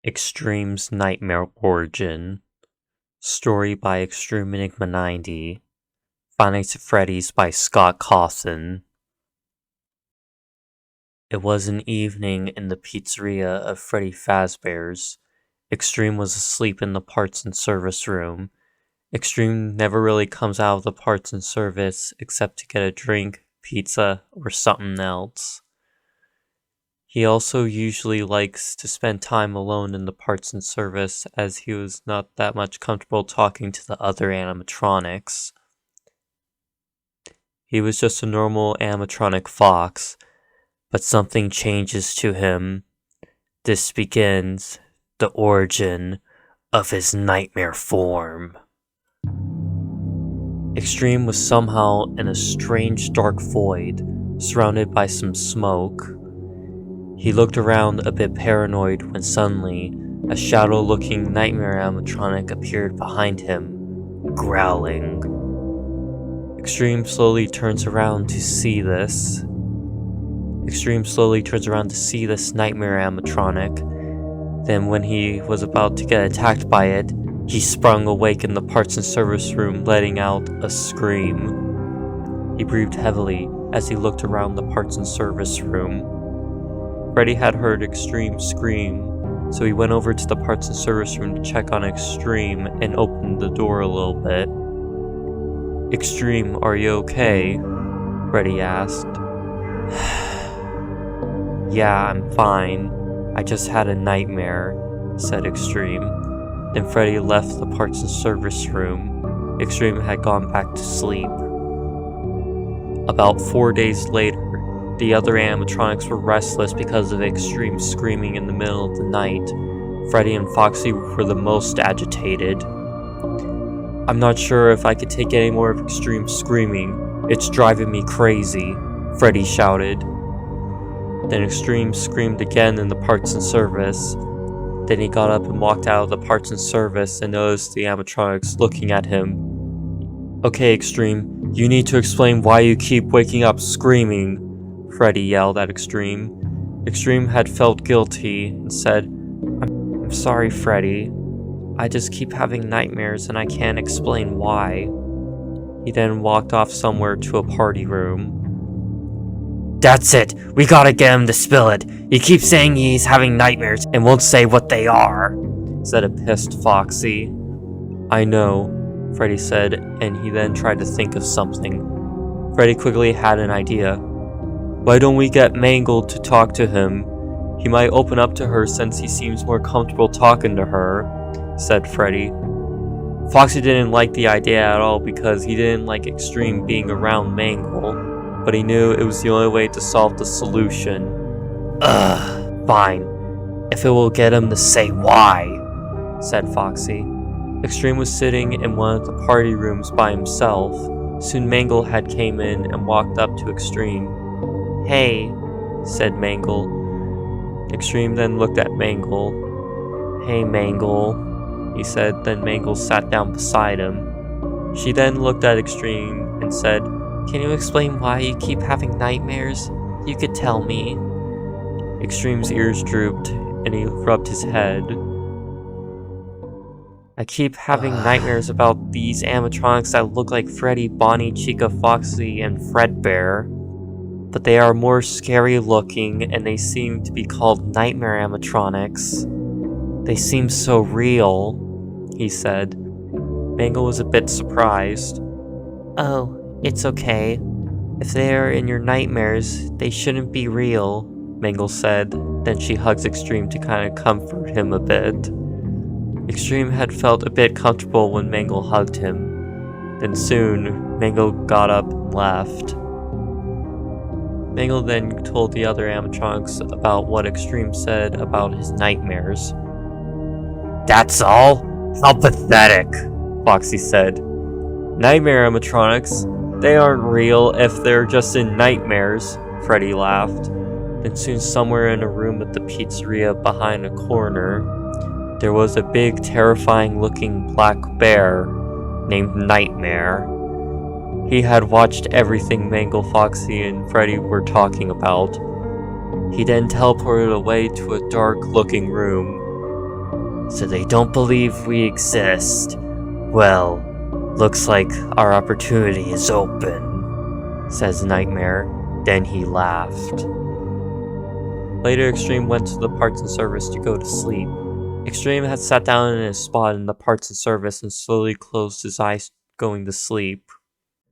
Extreme's Nightmare Origin. Story by Extreme Enigma 90. Five Nights at Freddy's by Scott Cawthon. It was an evening in the pizzeria of Freddy Fazbear's. Extreme was asleep in the parts and service room. Extreme never really comes out of the parts and service except to get a drink, pizza, or something else. He also usually likes to spend time alone in the parts and service, as he was not that much comfortable talking to the other animatronics. He was just a normal animatronic fox, but something changes to him. This begins the origin of his nightmare form. Extreme was somehow in a strange dark void, surrounded by some smoke. He looked around a bit paranoid when suddenly a shadow-looking nightmare animatronic appeared behind him, growling. Extreme slowly turns around to see this. Extreme slowly turns around to see this nightmare animatronic. Then when he was about to get attacked by it, he sprung awake in the parts and service room, letting out a scream. He breathed heavily as he looked around the parts and service room. Freddy had heard Extreme scream, so he went over to the parts and service room to check on Extreme and opened the door a little bit. "Extreme, are you okay?" Freddy asked. "Yeah, I'm fine. I just had a nightmare," said Extreme. Then Freddy left the parts and service room. Extreme had gone back to sleep. About 4 days later, the other animatronics were restless because of Extreme screaming in the middle of the night. Freddy and Foxy were the most agitated. "I'm not sure if I could take any more of Extreme screaming. It's driving me crazy," Freddy shouted. Then Extreme screamed again in the parts and service. Then he got up and walked out of the parts and service and noticed the animatronics looking at him. "Okay, Extreme, you need to explain why you keep waking up screaming," Freddy yelled at Extreme. Extreme had felt guilty and said, I'm sorry, Freddy. I just keep having nightmares and I can't explain why." He then walked off somewhere to a party room. "That's it! We gotta get him to spill it! He keeps saying he's having nightmares and won't say what they are," said a pissed Foxy. "I know," Freddy said, and he then tried to think of something. Freddy quickly had an idea. "Why don't we get Mangle to talk to him? He might open up to her since he seems more comfortable talking to her," said Freddy. Foxy didn't like the idea at all because he didn't like Extreme being around Mangle, but he knew it was the only way to solve the solution. Fine, if it will get him to say why," said Foxy. Extreme was sitting in one of the party rooms by himself. Soon Mangle had came in and walked up to Extreme. "Hey," said Mangle. Extreme then looked at Mangle. "Hey, Mangle," he said. Then Mangle sat down beside him. She then looked at Extreme and said, "Can you explain why you keep having nightmares? You could tell me." Extreme's ears drooped and he rubbed his head. "I keep having nightmares about these animatronics that look like Freddy, Bonnie, Chica, Foxy, and Fredbear. But they are more scary looking and they seem to be called nightmare animatronics. They seem so real," he said. Mangle was a bit surprised. "Oh, it's okay. If they are in your nightmares, they shouldn't be real," Mangle said. Then she hugged Extreme to kind of comfort him a bit. Extreme had felt a bit comfortable when Mangle hugged him. Then soon, Mangle got up and left. Mangle then told the other animatronics about what Extreme said about his nightmares. "That's all? How pathetic," Foxy said. "Nightmare animatronics? They aren't real if they're just in nightmares," Freddy laughed. Then soon somewhere in a room at the pizzeria behind a corner, there was a big terrifying looking black bear named Nightmare. He had watched everything Mangle, Foxy, and Freddy were talking about. He then teleported away to a dark looking room. So they don't believe we exist. Well, looks like our opportunity is open, says Nightmare. Then he laughed. Later, Extreme went to the parts and service to go to sleep. Extreme had sat down in his spot in the parts and service and slowly closed his eyes, going to sleep.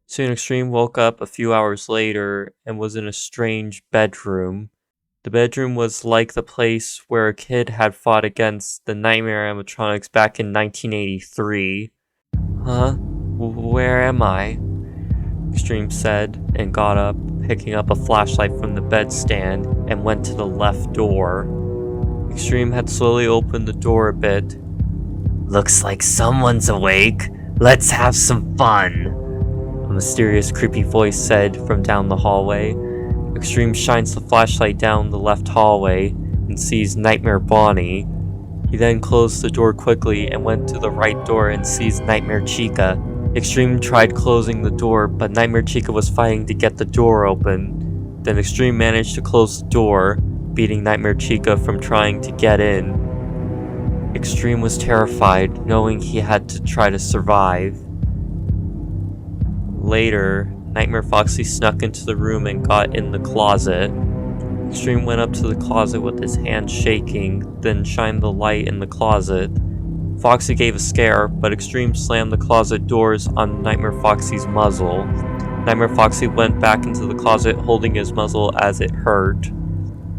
Soon, Extreme woke up a few hours later and was in a strange bedroom. The bedroom was like the place where a kid had fought against the Nightmare Animatronics back in 1983. Huh? Where am I? Extreme said, and got up, picking up a flashlight from the bedstand, and went to the left door. Extreme had slowly opened the door a bit. Looks like someone's awake. Let's have some fun, a mysterious, creepy voice said from down the hallway. Extreme shines the flashlight down the left hallway and sees Nightmare Bonnie. He then closed the door quickly and went to the right door and sees Nightmare Chica. Extreme tried closing the door, but Nightmare Chica was fighting to get the door open. Then Extreme managed to close the door, beating Nightmare Chica from trying to get in. Extreme was terrified, knowing he had to try to survive. Later, Nightmare Foxy snuck into the room and got in the closet. Extreme went up to the closet with his hand shaking, then shined the light in the closet. Foxy gave a scare, but Extreme slammed the closet doors on Nightmare Foxy's muzzle. Nightmare Foxy went back into the closet holding his muzzle as it hurt.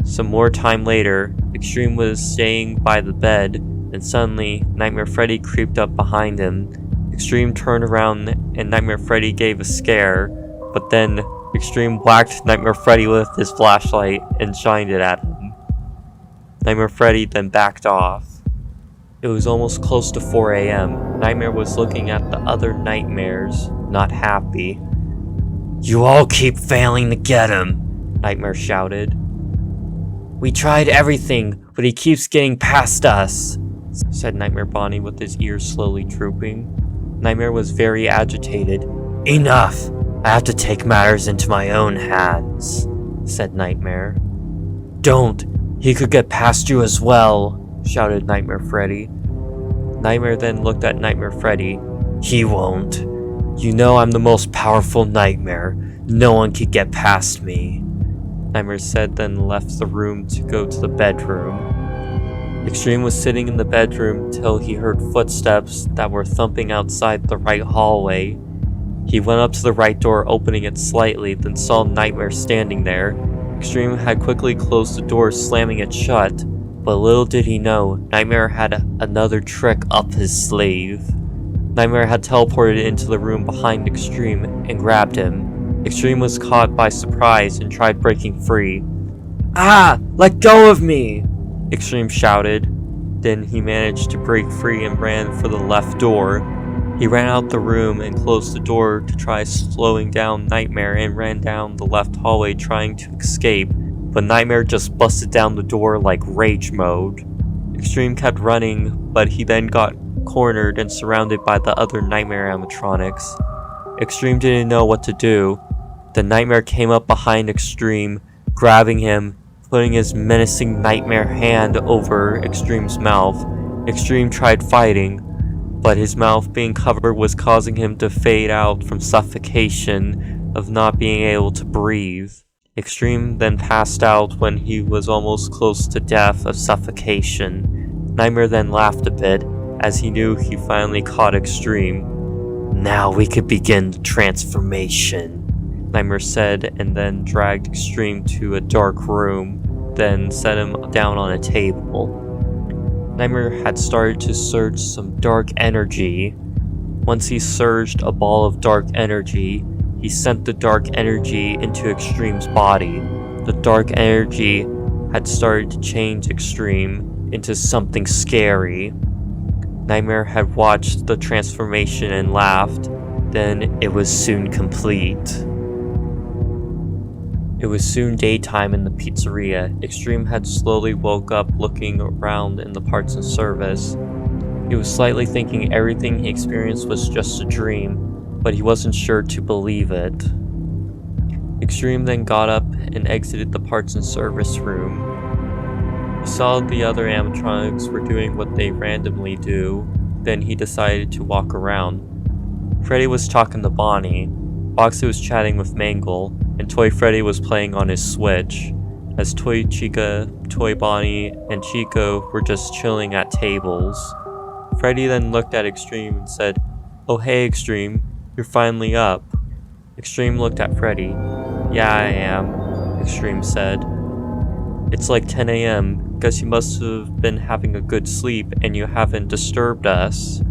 Some more time later, Extreme was staying by the bed, and suddenly, Nightmare Freddy creeped up behind him. Extreme turned around and Nightmare Freddy gave a scare, but then Extreme whacked Nightmare Freddy with his flashlight and shined it at him. Nightmare Freddy then backed off. It was almost close to 4 a.m. Nightmare was looking at the other nightmares, not happy. You all keep failing to get him, Nightmare shouted. We tried everything, but he keeps getting past us, said Nightmare Bonnie with his ears slowly drooping. Nightmare was very agitated. Enough! I have to take matters into my own hands, said Nightmare. Don't! He could get past you as well, shouted Nightmare Freddy. Nightmare then looked at Nightmare Freddy. He won't. You know I'm the most powerful nightmare. No one could get past me, Nightmare said, then left the room to go to the bedroom. Extreme was sitting in the bedroom till he heard footsteps that were thumping outside the right hallway. He went up to the right door, opening it slightly, then saw Nightmare standing there. Extreme had quickly closed the door, slamming it shut. But little did he know, Nightmare had another trick up his sleeve. Nightmare had teleported into the room behind Extreme and grabbed him. Extreme was caught by surprise and tried breaking free. Ah! Let go of me! Extreme shouted. Then he managed to break free and ran for the left door. He ran out the room and closed the door to try slowing down Nightmare and ran down the left hallway trying to escape. But Nightmare just busted down the door like rage mode. Extreme kept running, but he then got cornered and surrounded by the other Nightmare animatronics. Extreme didn't know what to do. The Nightmare came up behind Extreme, grabbing him, putting his menacing Nightmare hand over Extreme's mouth. Extreme tried fighting, but his mouth being covered was causing him to fade out from suffocation of not being able to breathe. Extreme then passed out when he was almost close to death of suffocation. Nightmare then laughed a bit, as he knew he finally caught Extreme. Now we could begin the transformation, Nightmare said, and then dragged Extreme to a dark room, then set him down on a table. Nightmare had started to surge some dark energy. Once he surged a ball of dark energy, he sent the dark energy into Extreme's body. The dark energy had started to change Extreme into something scary. Nightmare had watched the transformation and laughed. Then it was soon complete. It was soon daytime in the pizzeria. Extreme had slowly woke up looking around in the parts and service. He was slightly thinking everything he experienced was just a dream, but he wasn't sure to believe it. Extreme then got up and exited the parts and service room. He saw the other animatronics were doing what they randomly do, then he decided to walk around. Freddy was talking to Bonnie, Foxy was chatting with Mangle, and Toy Freddy was playing on his Switch, as Toy Chica, Toy Bonnie, and Chico were just chilling at tables. Freddy then looked at Extreme and said, "Oh hey Extreme, you're finally up." Extreme looked at Freddy. "Yeah, I am," Extreme said. "It's like 10 a.m. Guess you must have been having a good sleep and you haven't disturbed us,"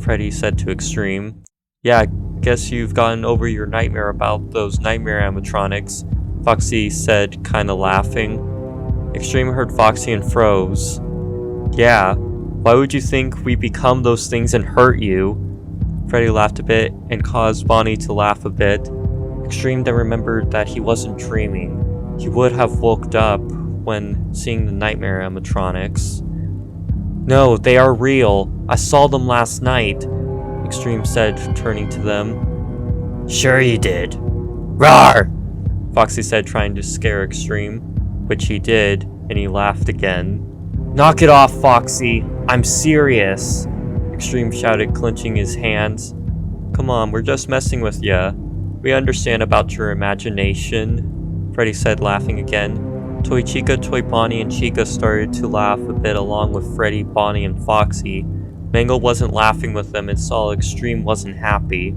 Freddy said to Extreme. "Yeah, guess you've gotten over your nightmare about those nightmare animatronics," Foxy said, kinda laughing. Extreme heard Foxy and froze. "Yeah, why would you think we become those things and hurt you?" Freddy laughed a bit and caused Bonnie to laugh a bit. Extreme then remembered that he wasn't dreaming. He would have woke up when seeing the nightmare animatronics. "No, they are real. I saw them last night," Extreme said, turning to them. "Sure you did. Roar!" Foxy said, trying to scare Extreme, which he did, and he laughed again. "Knock it off, Foxy. I'm serious," Extreme shouted, clenching his hands. "Come on, we're just messing with ya. We understand about your imagination," Freddy said, laughing again. Toy Chica, Toy Bonnie, and Chica started to laugh a bit along with Freddy, Bonnie, and Foxy. Mangle wasn't laughing with them and saw Extreme wasn't happy.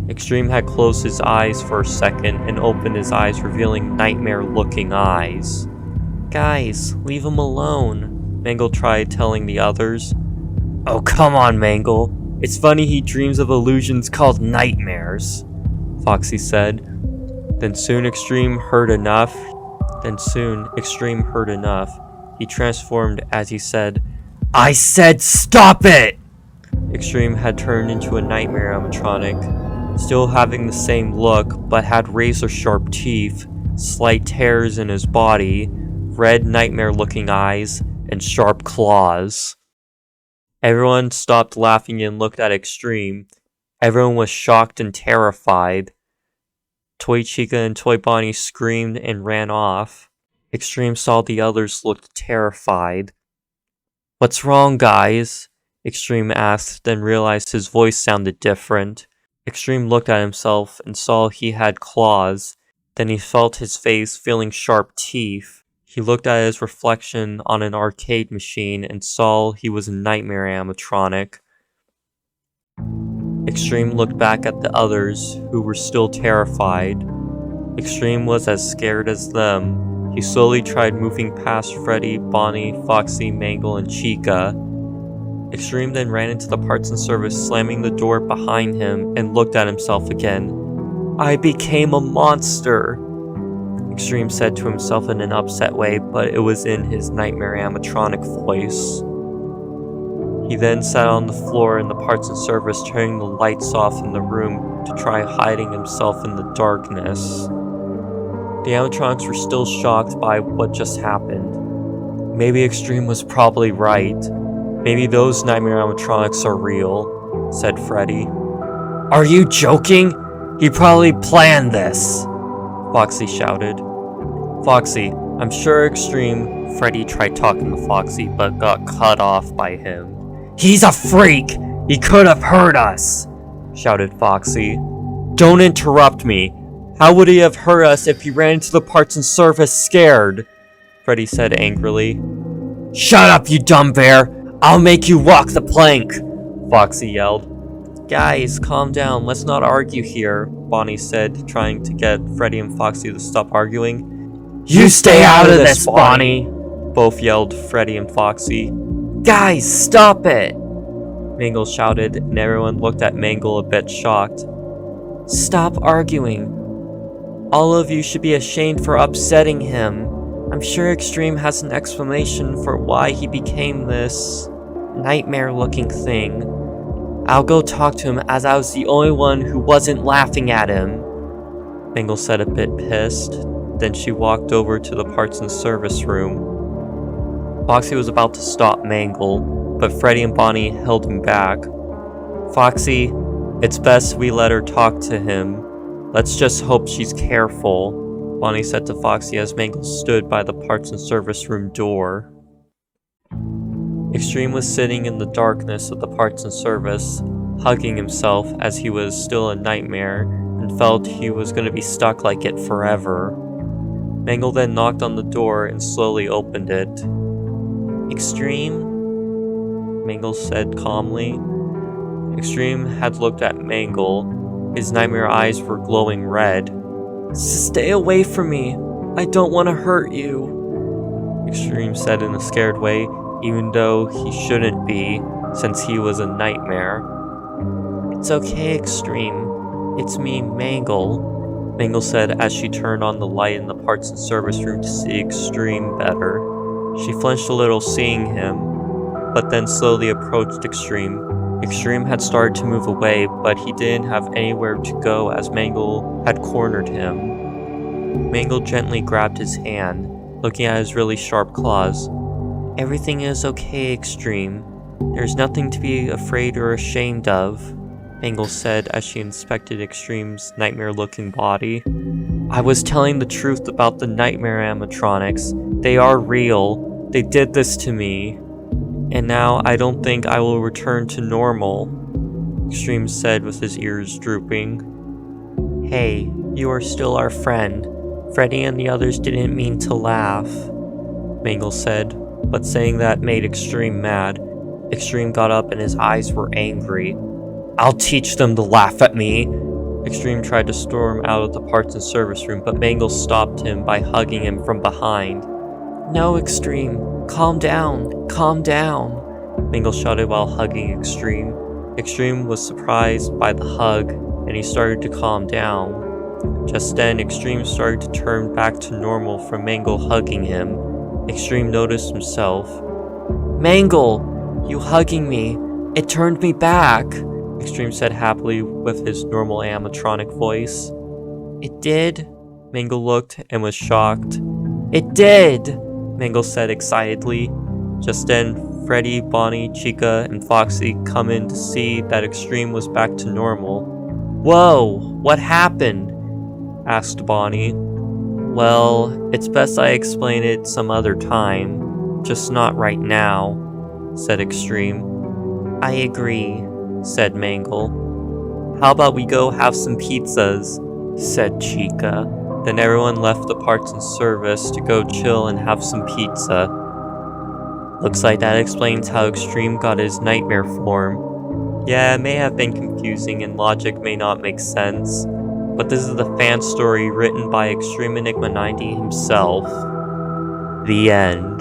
Extreme had closed his eyes for a second and opened his eyes, revealing nightmare-looking eyes. "Guys, leave him alone," Mangle tried telling the others. "Oh, come on, Mangle. It's funny he dreams of illusions called nightmares," Foxy said. Then soon Extreme heard enough. He transformed as he said, "I said stop it!" Extreme had turned into a nightmare animatronic, still having the same look, but had razor-sharp teeth, slight tears in his body, red nightmare-looking eyes, and sharp claws. Everyone stopped laughing and looked at Extreme. Everyone was shocked and terrified. Toy Chica and Toy Bonnie screamed and ran off. Extreme saw the others looked terrified. "What's wrong, guys?" Extreme asked, then realized his voice sounded different. Extreme looked at himself and saw he had claws. Then he felt his face, feeling sharp teeth. He looked at his reflection on an arcade machine and saw he was a nightmare animatronic. Extreme looked back at the others, who were still terrified. Extreme was as scared as them. He slowly tried moving past Freddy, Bonnie, Foxy, Mangle, and Chica. Extreme then ran into the parts and service, slamming the door behind him, and looked at himself again. "I became a monster," Extreme said to himself in an upset way, but it was in his nightmare animatronic voice. He then sat on the floor in the parts and service, turning the lights off in the room to try hiding himself in the darkness. The animatronics were still shocked by what just happened. Maybe Extreme was probably right. "Maybe those nightmare animatronics are real," said Freddy. "Are you joking? He probably planned this," Foxy shouted. "Foxy, I'm sure Extreme..." Freddy tried talking to Foxy, but got cut off by him. "He's a freak! He could have hurt us!" shouted Foxy. "Don't interrupt me! How would he have hurt us if he ran into the parts and service scared?" Freddy said angrily. "Shut up, you dumb bear! I'll make you walk the plank!" Foxy yelled. "Guys, calm down, let's not argue here," Bonnie said, trying to get Freddy and Foxy to stop arguing. "You stay out of this, Bonnie!" both yelled Freddy and Foxy. "Guys, stop it!" Mangle shouted, and everyone looked at Mangle a bit shocked. "Stop arguing. All of you should be ashamed for upsetting him. I'm sure Extreme has an explanation for why he became this nightmare-looking thing. I'll go talk to him, as I was the only one who wasn't laughing at him," Mangle said, a bit pissed. Then she walked over to the parts and service room. Foxy was about to stop Mangle, but Freddy and Bonnie held him back. "Foxy, it's best we let her talk to him. Let's just hope she's careful," Bonnie said to Foxy as Mangle stood by the parts and service room door. Extreme was sitting in the darkness of the parts and service, hugging himself as he was still a nightmare and felt he was going to be stuck like it forever. Mangle then knocked on the door and slowly opened it. "Extreme?" Mangle said calmly. Extreme had looked at Mangle. His nightmare eyes were glowing red. "Stay away from me! I don't want to hurt you," Extreme said in a scared way, even though he shouldn't be, since he was a nightmare. "It's okay, Extreme. It's me, Mangle," Mangle said as she turned on the light in the parts and service room to see Extreme better. She flinched a little seeing him, but then slowly approached Extreme. Extreme had started to move away, but he didn't have anywhere to go as Mangle had cornered him. Mangle gently grabbed his hand, looking at his really sharp claws. "Everything is okay, Extreme. There's nothing to be afraid or ashamed of," Mangle said as she inspected Extreme's nightmare-looking body. "I was telling the truth about the nightmare animatronics. They are real. They did this to me. And now I don't think I will return to normal," Extreme said with his ears drooping. "Hey, you are still our friend. Freddy and the others didn't mean to laugh," Mangle said, but saying that made Extreme mad. Extreme got up and his eyes were angry. "I'll teach them to laugh at me!" Extreme tried to storm out of the parts and service room, but Mangle stopped him by hugging him from behind. "No, Extreme. Calm down. Calm down," Mangle shouted while hugging Extreme. Extreme was surprised by the hug, and he started to calm down. Just then, Extreme started to turn back to normal from Mangle hugging him. Extreme noticed himself. "Mangle! You hugging me! It turned me back!" Extreme said happily with his normal animatronic voice. "It did?" Mangle looked and was shocked. "It did!" Mangle said excitedly. Just then, Freddy, Bonnie, Chica, and Foxy come in to see that Extreme was back to normal. "Whoa, what happened?" asked Bonnie. "Well, it's best I explain it some other time, just not right now," said Extreme. "I agree," said Mangle. "How about we go have some pizzas?" said Chica. Then everyone left the parts and service to go chill and have some pizza. Looks like that explains how Extreme got his nightmare form. Yeah, it may have been confusing and logic may not make sense, but this is the fan story written by Extreme Enigma 90 himself. The end.